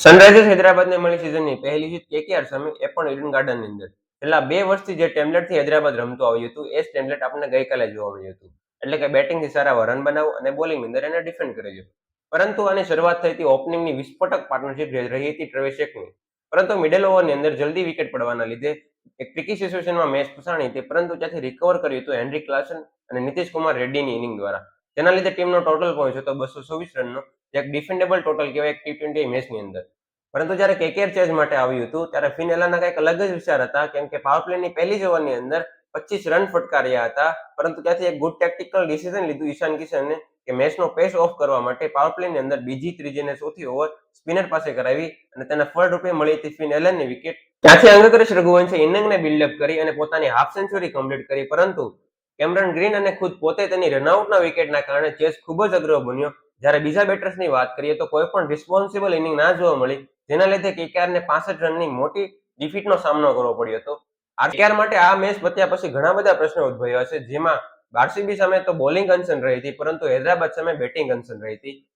Sunrisers હૈદરાબાદને મળી સિઝનની પહેલી જીત કેકેઆર સામે, એ પણ ઈડન ગાર્ડનની અંદર. છેલ્લા 2 વર્ષથી જે ટેમ્પલેટથી હૈદરાબાદ રમતું આવ્યું હતું, એ જ ટેમ્પલેટ આપણને ગઈકાલે જોવા મળ્યું હતું. એટલે કે બેટિંગથી સારા રન બનાવો અને બોલિંગની અંદર એને ડિફેન્ડ કરી છે. પરંતુ આની શરૂઆત થઈ હતી ઓપનિંગની વિસ્ફોટક પાર્ટનરશિપ રહી હતી ટ્રેવિસ હેકની. પરંતુ મિડલ ઓવરની અંદર જલ્દી વિકેટ પડવાના લીધે એક ટ્રિકી સિચ્યુએશનમાં મેચ ફસાણી હતી, પરંતુ ત્યાંથી રિકવર કર્યું હતું હેનરી ક્લાસન અને નીતિશ કુમાર રેડ્ડીની ઇનિંગ દ્વારા. જેના લીધે ટીમનો ટોટલ પોઈન્ટ હતો 224 રનનો, જે એક ડિફેન્ડેબલ ટોટલ કહેવાય એક ટી20 મેચની અંદર. પરંતુ જ્યારે કેકેઆર ચેઝ માટે આવ્યું હતું, ત્યારે ફિન એલાના કંઈક અલગ જ વિચાર હતા, કેમ કે પાવર પ્લેની પહેલી જ ઓવરની અંદર 25 રન ફટકાર્યા હતા. પરંતુ ત્યાંથી એક ગુડ ટેક્ટિકલ ડિસિઝન લીધું ઈશાન કિશને, કે મેચનો પેસ ઓફ કરવા માટે પાવર પ્લેની અંદર બીજી, ત્રીજી અને ચોથી ઓવર સ્પિનર પાસે કરાવી અને તેને ફળરૂપે મળી હતી ફિન એલનની વિકેટ. ત્યાંથી અંગકરીશ રઘુવંશે ઇનિંગને બિલ્ડઅપ કરી અને પોતાની હાફ સેન્ચુરી કમ્પ્લીટ કરી. પરંતુ કેમરન ગ્રીન અને ખુદ પોતે તેની રનઆઉટના વિકેટના કારણે ચેસ ખૂબ જ અઘરો બન્યો. જ્યારે બીજા બેટર્સની વાત કરીએ તો કોઈ પણ રિસ્પોન્સિબલ ઇનિંગ ના જોવા મળી, જેના લીધે કેકેઆરને 65 રનની મોટી ડિફીટનો સામનો કરવો પડ્યો હતો. કેકેઆર માટે આ મેચ પત્યા પછી ઘણા બધા પ્રશ્નો ઉદ્ભવ્યા છે, જેમાં આરસીબી સામે તો બોલિંગ કન્સર્ન રહી હતી, પરંતુ હૈદરાબાદ સામે બેટિંગ કન્સર્ન રહી હતી.